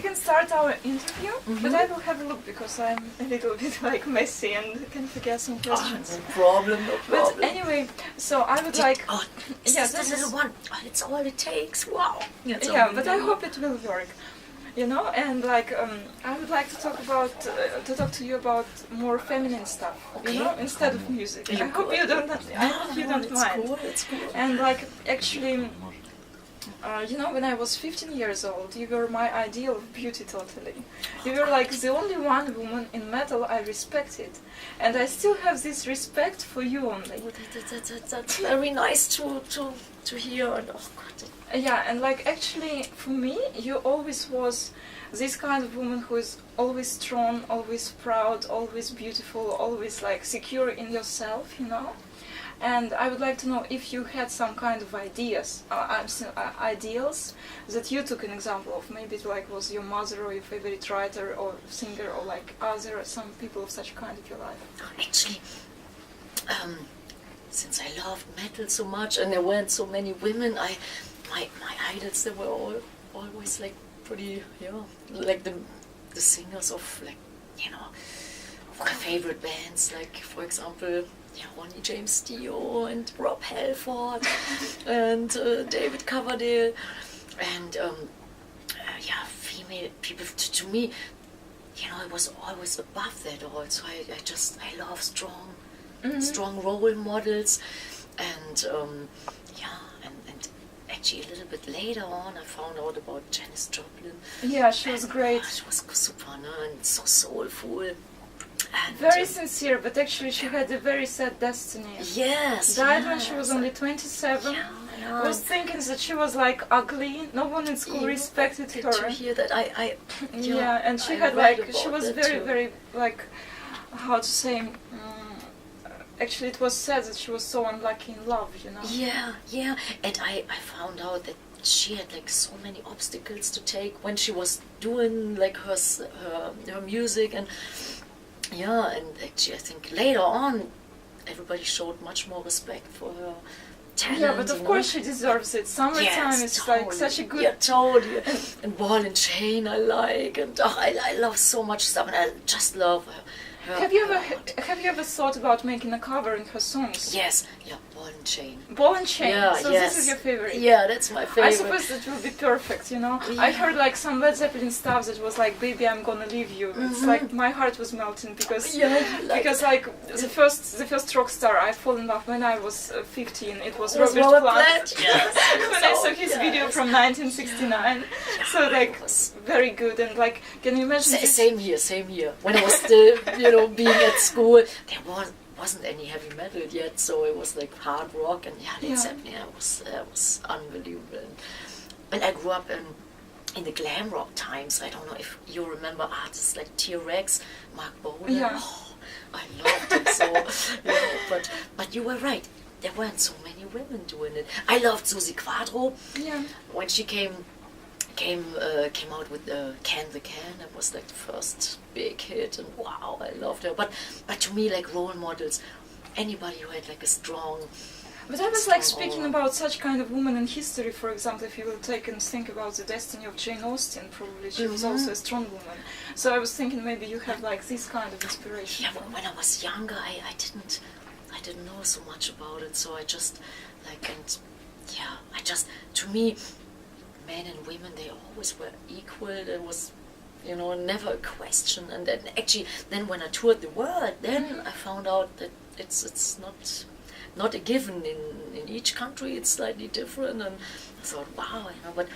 can start our interview, but I will have a look because I'm a little bit like messy and can forget some questions. No problem, no problem. But anyway, so I would like... Oh, yeah, this is one. Oh, it's all it takes. Wow. Yeah, but I hope it will work. You know, and like I would like to talk to you about more feminine stuff. Okay. You know, instead of music. I hope you don't. I hope you don't mind. Cool, it's cool. And like actually, you know, when I was 15 years old, you were my ideal of beauty totally. You were like the only one woman in metal I respected, and I still have this respect for you only. That's very nice to hear. And, oh God. Yeah, and like actually for me, you always was this kind of woman who is always strong, always proud, always beautiful, always like secure in yourself, you know. And I would like to know if you had some kind of ideals that you took an example of. Maybe it like was your mother or your favorite writer or singer or like other some people of such kind of your life. Actually, since I loved metal so much and there weren't so many women, my idols, they were always like pretty, you know, like the singers of like, you know, of my favorite bands, like for example, yeah, Ronnie James Dio and Rob Halford and David Coverdale and yeah, female people. To me, you know, I was always above that all. So I love strong role models, and yeah, and actually a little bit later on I found out about Janis Joplin. Yeah, she was great. She was super, no? And so soulful. And very sincere, but actually she had a very sad destiny. Yes. Died when she was only 27. Yeah, I was thinking that she was like ugly. No one in school respected her. Did you hear that? Yeah, and she had like she was very like, how to say. Actually, it was said that she was so unlucky in love, you know. Yeah, and I found out that she had like so many obstacles to take when she was doing like her music, and yeah, and actually I think later on everybody showed much more respect for her talent. Yeah, but of course she deserves it. Summertime is totally, like such a good... Yeah, totally. And Ball and Chain I like, and I love so much stuff, and I just love her. Have you ever thought about making a cover in her songs? Yes, yeah, Ball and Chain. Ball and Chain. Yeah, so yes. This is your favorite. Yeah, that's my favorite. I suppose that will be perfect, you know. Yeah. I heard like some Led Zeppelin stuff that was like, "Baby, I'm gonna leave you." It's like my heart was melting because like the first rock star I fell in love when I was 15. It was Robert Plant. Yes. When I saw his video from 1969, so like very good, and like, can you imagine? Same here. When I was still, you know, being at school, there wasn't any heavy metal yet, so it was like hard rock, and Led Zeppelin, it was unbelievable. And I grew up in the glam rock times. I don't know if you remember artists like T.R.M, Mark Bolan. Yeah. Oh, I loved it so. You know, but you were right. There weren't so many women doing it. I loved Susie Quadro. Yeah. When she came out with Can the Can, it was like the first big hit, and wow, I loved her. But to me, like role models, anybody who had like a strong... But I was like speaking about such kind of woman in history, for example, if you will take and think about the destiny of Jane Austen, probably she was also a strong woman. So I was thinking maybe you have like this kind of inspiration. Yeah, when I was younger, I didn't know so much about it, so I just like, and yeah, to me, men and women, they always were equal. There was, you know, never a question. And then actually, then when I toured the world, then I found out that it's not a given in each country. It's slightly different, and I thought, wow, you know. But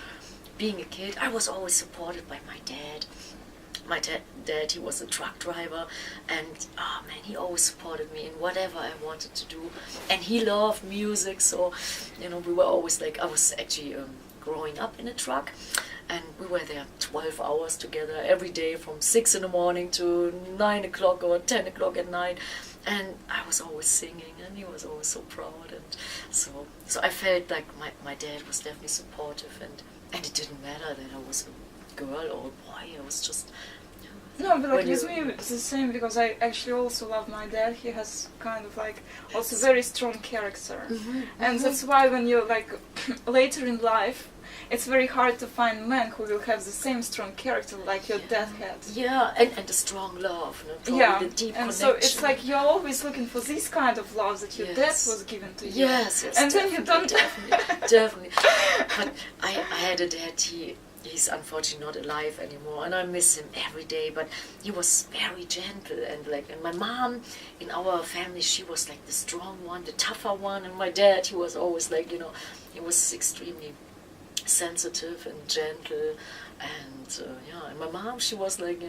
being a kid, I was always supported by my dad. My dad, he was a truck driver, and oh man, he always supported me in whatever I wanted to do. And he loved music, so you know, we were always like, I was actually growing up in a truck, and we were there 12 hours together every day from 6 in the morning to 9 o'clock or 10 o'clock at night, and I was always singing, and he was always so proud, and so I felt like my dad was definitely supportive, and it didn't matter that I was a girl or a boy. I was just... No, but like with me it's the same, because I actually also love my dad. He has kind of like also very strong character, and that's why when you're like later in life, it's very hard to find men who will have the same strong character like your dad had. Yeah, and a strong love, probably Yeah, the deep and connection. so it's like you're always looking for this kind of love that your dad was given to you. Yes, and then you don't. Definitely. But I had a dad. He's unfortunately not alive anymore, and I miss him every day. But he was very gentle, and my mom in our family, she was like the strong one, the tougher one, and my dad, he was always like, he was extremely sensitive and gentle, and and my mom, she was like,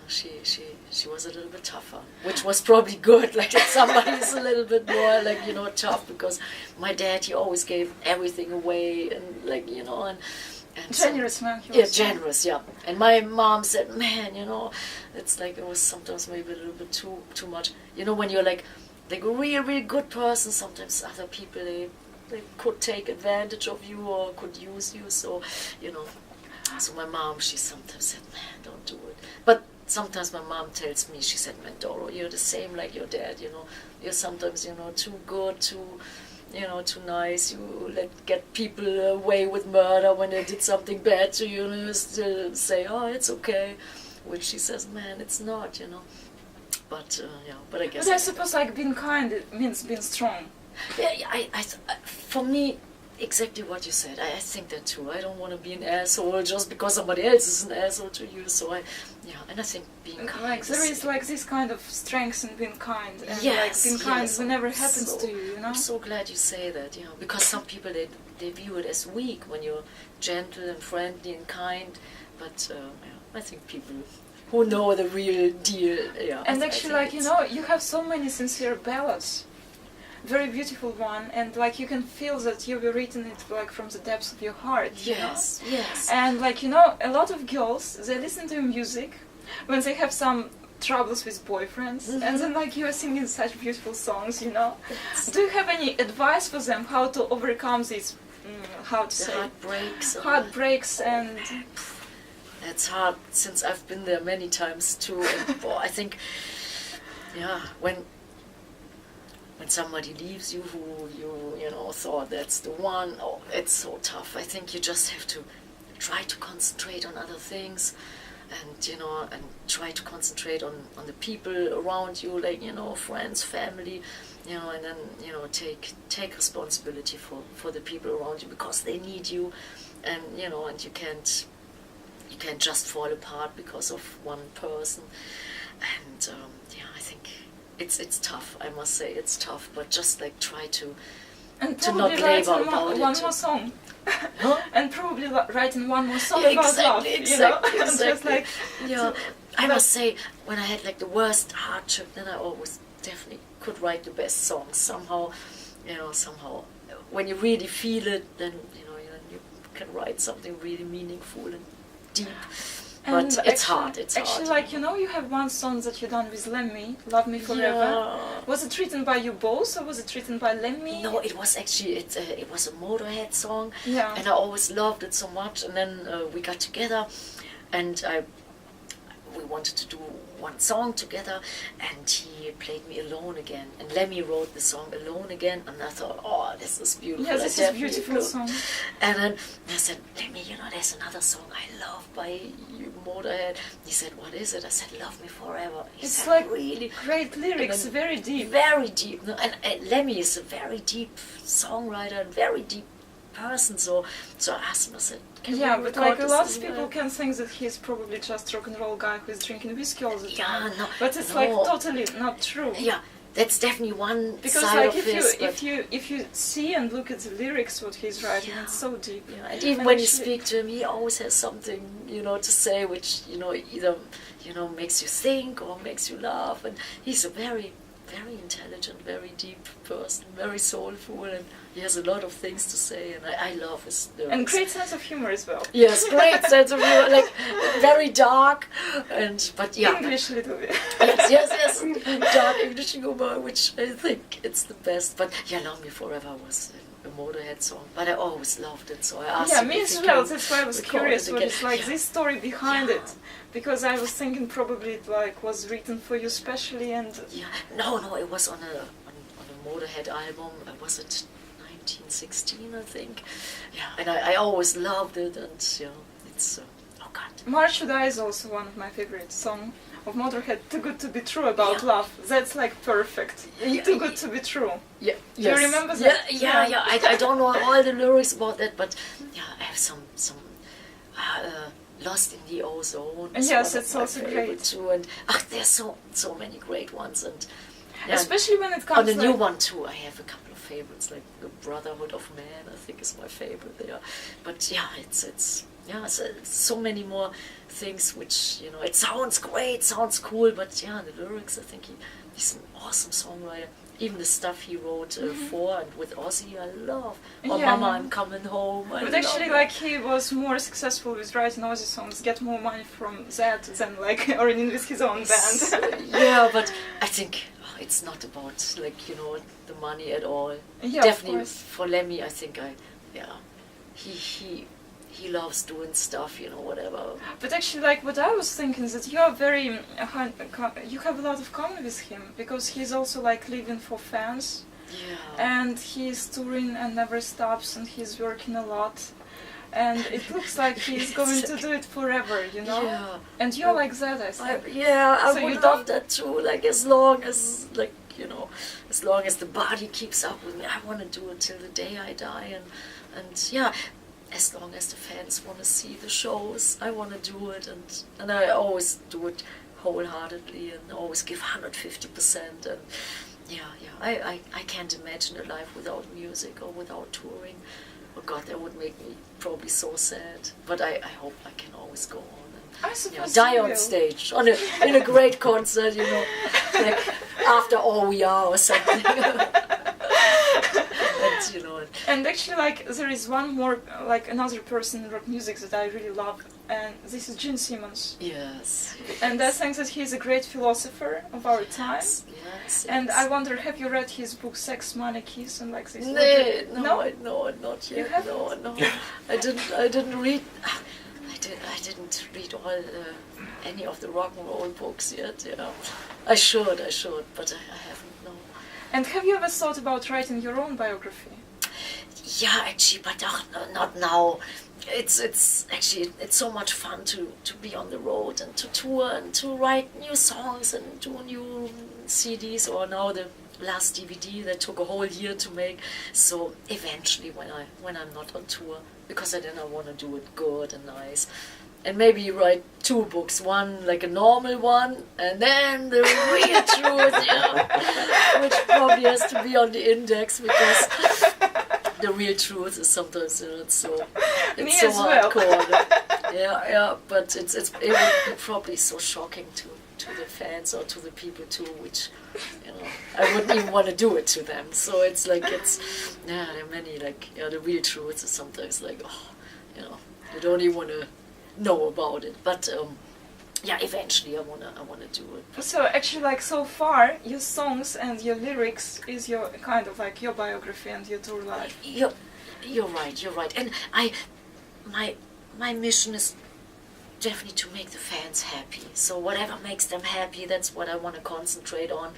she was a little bit tougher, which was probably good. Like if somebody's a little bit more like tough, because my dad, he always gave everything away, and and generous man. Yeah, generous. Yeah, and my mom said, man, it's like it was sometimes maybe a little bit too much. When you're like a really good person, sometimes other people they could take advantage of you or could use you. So so my mom, she sometimes said, man, don't do it. But sometimes my mom tells me, she said, man, Doro, you're the same like your dad. You're sometimes too good, too nice. You get people away with murder when they did something bad to you, and you still say, oh, it's okay, which she says, man, it's not, But but I guess. But I suppose like being kind, it means being strong. Yeah, for me, exactly what you said. I think that too. I don't want to be an asshole just because somebody else is an asshole to you. So and I think being kind. Like there is like this kind of strength in being kind, and being kind whenever happens to you. I'm so glad you say that. Because some people they view it as weak when you're gentle and friendly and kind. But I think people who know the real deal. Yeah. And actually, you have so many sincere ballads. Very beautiful one, and you can feel that you were written it from the depths of your heart. Yes, yes. And a lot of girls, they listen to music when they have some troubles with boyfriends, and then you are singing such beautiful songs. Yes. Do you have any advice for them how to overcome these heartbreaks and? That's hard, since I've been there many times too. And I think, when somebody leaves you who you thought that's the one, it's so tough. I think you just have to try to concentrate on other things, and and try to concentrate on the people around you, friends, family, and then take responsibility for the people around you, because they need you, and and you can't just fall apart because of one person. And I think it's tough, I must say, it's tough, but just try to not labor about it. One more song. Huh? And probably writing one more song about love. Exactly. I must say, when I had the worst hardship, then I always definitely could write the best songs. Somehow, when you really feel it, then you can write something really meaningful and deep. But it's hard. Actually, you have one song that you done with Lemmy, "Love Me Forever." Yeah. Was it written by you both, or was it written by Lemmy? No, it was actually it was a Motorhead song, Yeah. and I always loved it so much. And then we got together, and we wanted to do one song together, and he played me Alone Again. And Lemmy wrote the song Alone Again, and I thought, oh, this is beautiful. Yes, this is a beautiful song. And then I said, Lemmy, there's another song I love by you, Motorhead. He said, what is it? I said, Love Me Forever. He It's said, really great lyrics, very deep. Very deep. No, and Lemmy is a very deep songwriter and very deep person. So I asked him, I said, can we but record a this lot of as people well? can think that he's probably just rock and roll guy who's drinking whiskey all the time. Yeah, no, but it's no. Totally not true. Yeah, that's definitely one Because side of his. if you see and look at the lyrics, what he's writing, it's so deep. Yeah, and even when you speak to him, he always has something to say, which either makes you think or makes you laugh. And he's a very, very intelligent, very deep person, very soulful, and he has a lot of things to say, and I love his lyrics. And great sense of humor as well. Yes, great sense of humor, very dark, but yeah. English little bit. Yes, dark English humor, which I think it's the best. But Love Me Forever was a Motorhead song, but I always loved it, so I asked him me if as he well, can that's why I was record curious it what again. it's like, this story behind it. Because I was thinking probably it was written for you specially, and... Yeah, no, it was on a Motorhead album. Was it 15, 16, I think. Yeah, and I always loved it, and you know, it's oh God. March Should I is also one of my favorite songs of Motorhead. Too Good to Be True, about love. That's like perfect. Too Good to Be True. Yeah. Do you remember that? Yeah. I don't know all the lyrics about that, but yeah, I have some Lost in the Ozone. Yes, it's also great too, and there's so many great ones, and yeah, especially when it comes on the new one too. I have a couple of favorites, like the Brotherhood of Man. I think is my favorite there, but yeah, it's so many more things which, you know, it sounds great, sounds cool, but yeah, the lyrics, I think he's an awesome songwriter. Even the stuff he wrote for and with Ozzy, I love. Or Mama, I'm Coming Home. But actually, like, he was more successful with writing Ozzy songs, get more money from that than like earning with his own band. Yeah, but I think it's not about, like, you know, the money at all. Yeah, definitely for Lemmy, I think he loves doing stuff, you know, whatever. But actually, like, what I was thinking is that you are very, you have a lot of common with him, because he's also like living for fans. Yeah. And he's touring and never stops, and he's working a lot. And it looks like he's going to do it forever, you know? Yeah. And you're like that, I think. I would love that too, like, as long as, like, you know, as long as the body keeps up with me, I want to do it till the day I die, and yeah, as long as the fans want to see the shows, I want to do it, and I always do it wholeheartedly and always give 150%, and I can't imagine a life without music or without touring. Oh God, that would make me probably so sad, but I hope I can always go on and die on stage in a great concert, you know, like After All We Are or something. And, you know, and actually, like, there is one more, like, another person in rock music that I really love, and this is Gene Simmons. Yes. And I think that he's a great philosopher of our time. Yes. And I wonder, have you read his book Sex, Money, Kiss and like this? No, not yet. You haven't? No. I didn't read. I didn't read all any of the rock and roll books yet. Yeah, I should, but I haven't. No. And have you ever thought about writing your own biography? Yeah, actually, but not now. It's actually so much fun to be on the road and to tour and to write new songs and do new CDs, or now the last DVD that took a whole year to make. So eventually, when I'm not on tour, because then I want to do it good and nice, and maybe write 2 books, one like a normal one, and then the real truth, which probably has to be on the index, because the real truth is sometimes, you know, it's so hardcore. Yeah, but it would be probably so shocking to the fans or to the people too, which, you know, I wouldn't even want to do it to them. So it's like, there are many, like, the real truth is sometimes like, you know, you don't even want to know about it. But eventually I wanna do it. So actually, like, so far, your songs and your lyrics is your kind of like your biography and your tour life. You're right. And my mission is definitely to make the fans happy. So whatever makes them happy, that's what I want to concentrate on.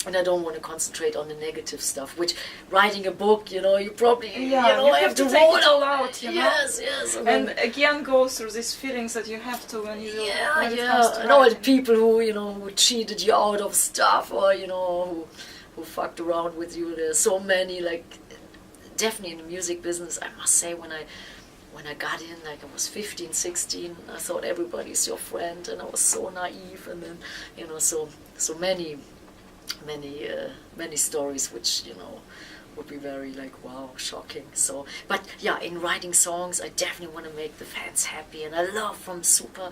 And I don't want to concentrate on the negative stuff, which writing a book, you know, you probably you have to take it all out, you know? Yes. And again go through these feelings that you have to when you and all the people who cheated you out of stuff, or, you know, who fucked around with you. There's so many, like, definitely in the music business, I must say, when I got in, like, I was 15, 16, I thought everybody's your friend, and I was so naive, and then, you know, so many stories which, you know, would be very, like, wow, shocking. So, but yeah, in writing songs, I definitely want to make the fans happy, and I love from super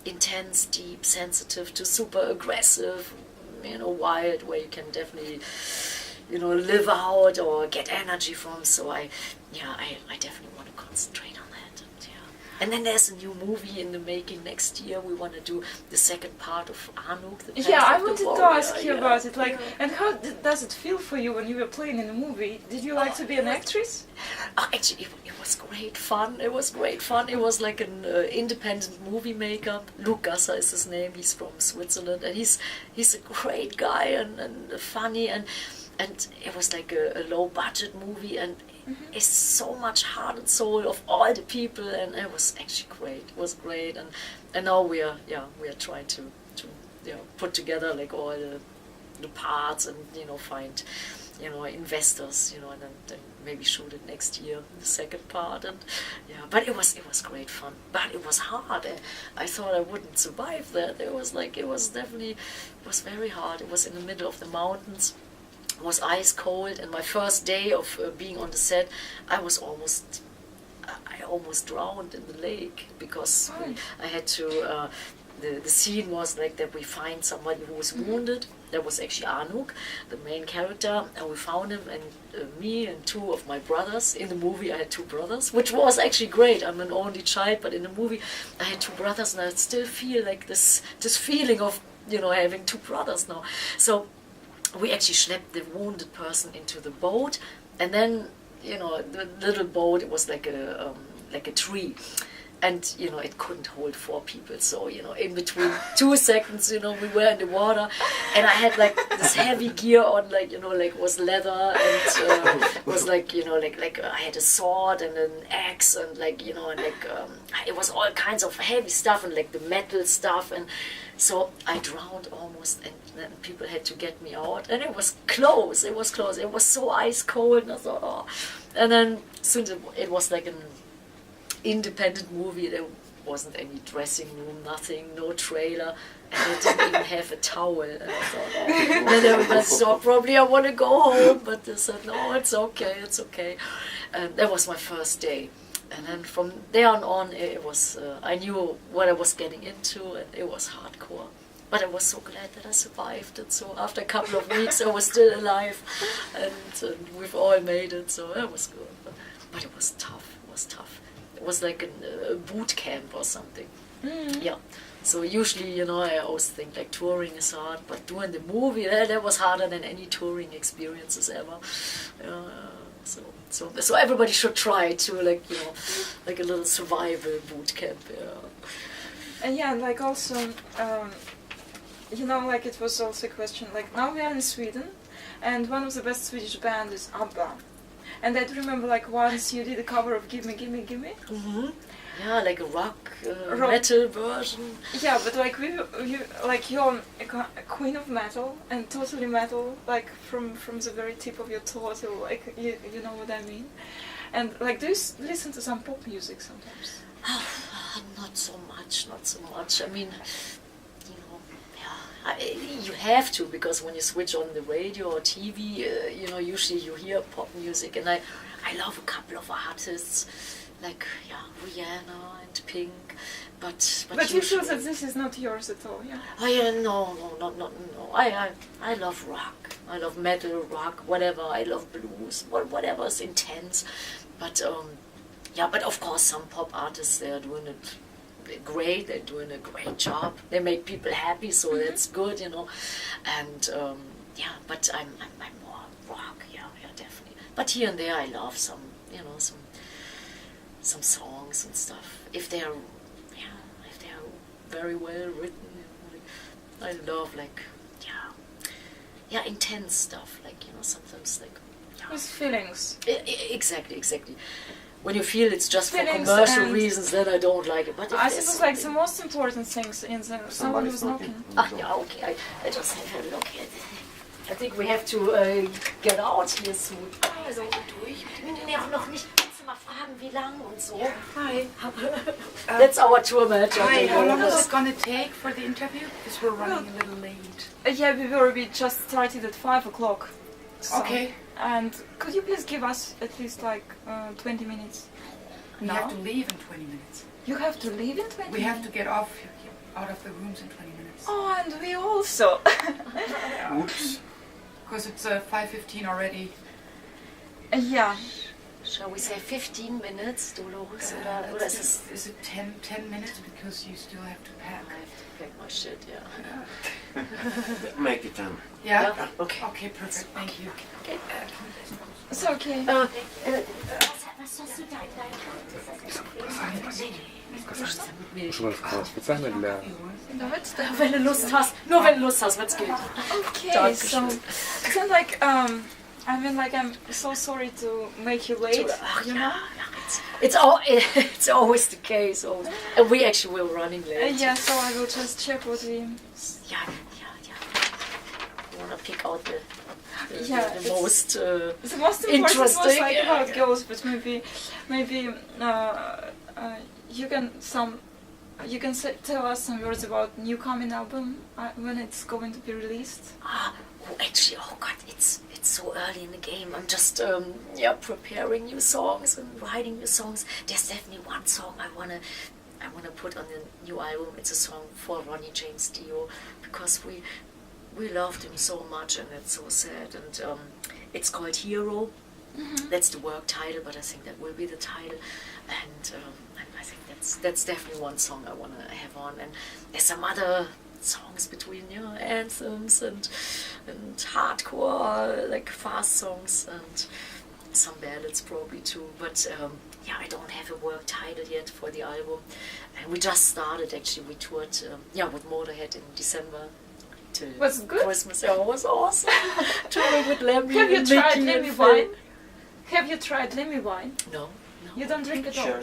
intense, deep, sensitive to super aggressive, you know, wild, where you can definitely, you know, live out or get energy from. So I definitely want to concentrate on that. And then there's a new movie in the making next year. We want to do the second part of Anuk, the Path I of the wanted to Warrior. ask you about it. Like, and how does it feel for you when you were playing in the movie? Did you like to be an actress? Actually, it was great fun. It was like an independent movie maker. Luke Gasser is his name. He's from Switzerland, and he's a great guy and funny, and and it was like a low budget movie, and it's so much heart and soul of all the people, and it was actually great. It was great, and now we are trying to put together like all the parts, and find investors, and then maybe shoot it next year, the second part, and but it was great fun, but it was hard. I thought I wouldn't survive that. It was very hard. It was in the middle of the mountains. It was ice cold, and my first day of being on the set, I almost drowned in the lake, because I had to. The scene was like that we find somebody who was wounded. That was actually Anouk, the main character, and we found him, and me and two of my brothers. In the movie I had two brothers, which was actually great. I'm an only child, but in the movie I had two brothers, and I still feel like this feeling of having two brothers now. So we actually schlepped the wounded person into the boat, and then the little boat, it was like a tree. And it couldn't hold 4 people, so in between 2 seconds, we were in the water, and I had like this heavy gear on, like was leather, and was like I had a sword and an axe, and it was all kinds of heavy stuff, and like the metal stuff, and so I drowned almost, and then people had to get me out, and it was close. It was so ice cold, and I thought, oh, and then since it was like an independent movie, there wasn't any dressing room, nothing, no trailer, and they didn't even have a towel, and I thought, oh. Then everybody thought probably I want to go home, but they said, no, it's okay, and that was my first day, and then from there on it was, I knew what I was getting into, and it was hardcore, but I was so glad that I survived it. So after a couple of weeks I was still alive, and we've all made it, so it was good, but it was tough. It was like a boot camp or something. Yeah. So usually, I always think like touring is hard, but doing the movie, that was harder than any touring experiences ever. So everybody should try to like a little survival boot camp. And like also, like it was also a question. Like now we are in Sweden, and one of the best Swedish bands is ABBA. And I remember, like, once you did a cover of "Gimme, Gimme, Gimme." Mm-hmm. Yeah, like a rock metal version. Yeah, but like you're a queen of metal, and totally metal, like from the very tip of your toe to like you know what I mean. And like, do you listen to some pop music sometimes? Not so much. I mean, you have to, because when you switch on the radio or TV, usually you hear pop music, and I love a couple of artists, like Rihanna and Pink, but you feel that this is not yours at all, yeah? Oh yeah, no. I love rock. I love metal, rock, whatever. I love blues, whatever is intense, but but of course some pop artists, they are doing it great. They're doing a great job. They make people happy, so that's good, And but I'm more rock, definitely. But here and there, I love some songs and stuff. If they're very well written, I love intense stuff. Like sometimes like with feelings. Exactly. When you feel it's just feelings for commercial reasons, then I don't like it. But I suppose like the most important things in the someone who's knocking. Okay. I just have a look at it. I think we have to get out here soon. Also durch. Nee, noch nicht. Kannst du mal fragen, wie lang und so? Hi. That's our tour manager. Hi. How long is it going to take for the interview? Because we're running a little late. We just started at 5 o'clock. So. Okay. And could you please give us at least like 20 minutes? We have to leave in 20 minutes. You have to leave in 20 minutes? We have to get out of the rooms in 20 minutes. Oh, and we also. Oops. Because it's 5:15 already. Yeah. Shall we say 15 minutes, Dolores? Or is it 10 minutes? Because you still have to pack. I have to pack my shit, Make it 10. Yeah? Okay. Okay, perfect. Thank you. Okay. It's okay. What's happening? Что она сказала специально для... Wenn du Lust hast, nur wenn du Lust hast, wenn's geht. Okay, so then like I mean like I'm so sorry to make you late, you know? It's always the case. And we actually were running late. Yeah, so I will just check what we... Yeah. You wanna pick out the Yeah, most the most important was interesting. like how it goes, but maybe you can tell us some words about new coming album when it's going to be released. Actually, oh God, it's so early in the game. I'm just preparing new songs and writing new songs. There's definitely one song I wanna put on the new album. It's a song for Ronnie James Dio, because we loved him so much, and it's so sad. And it's called Hero. Mm-hmm. That's the work title, but I think that will be the title. And I think that's definitely one song I want to have on. And there's some other songs between, anthems and hardcore, like fast songs, and some ballads probably too. But I don't have a work title yet for the album. And we just started, actually. We toured with Motorhead in December. Was it good? Christmas. Yeah, it was awesome. Touring with Lemmy. Have you and tried Mickey Lemmy and Phil. wine? Have you tried Lemmy wine? No. You don't drink at all? Sure.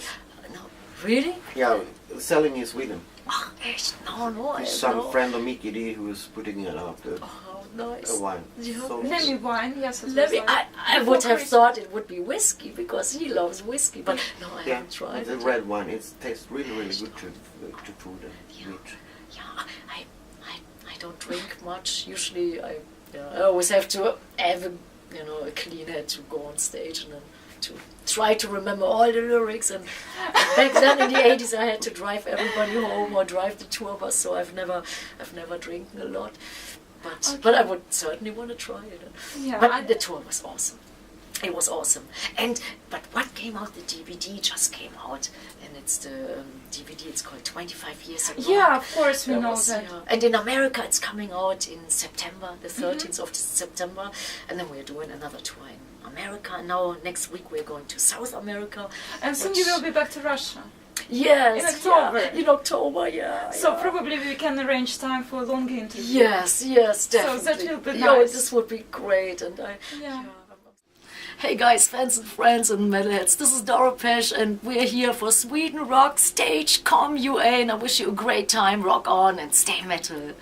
No. Really? Yeah, selling in Sweden. Oh, echt? No. Some friend of Mickey D who was putting it out Oh, nice. a wine. Yeah. So Lemmy wine, yes. It Lemmy, was like I would have thought it would be whiskey, because he loves whiskey, but no, I yeah, haven't tried the it. red wine. It tastes really, really good to food and meat. Yeah, I don't drink much. Usually, I always have to have a clean head to go on stage, and then to try to remember all the lyrics. And back then in the 80s, I had to drive everybody home or drive the tour bus, so I've never drinking a lot. But I would certainly want to try it. Yeah, But the tour was awesome. It was awesome. But what came out, the DVD just came out, and it's the DVD, it's called 25 Years Ago. Yeah, of course we know that. And in America it's coming out in September, the 13th of September, and then we're doing another tour in America. And now next week we're going to South America. And soon you will be back to Russia. Yes, in October. In October, yeah. So probably we can arrange time for a longer interview. Yes, definitely. So that will be Yeah, nice. this would be great. And Yeah. Hey guys, fans and friends and metalheads, this is Doro PESSH, and we're here for Sweden Rock Stage Com UA, and I wish you a great time. Rock on and stay metal.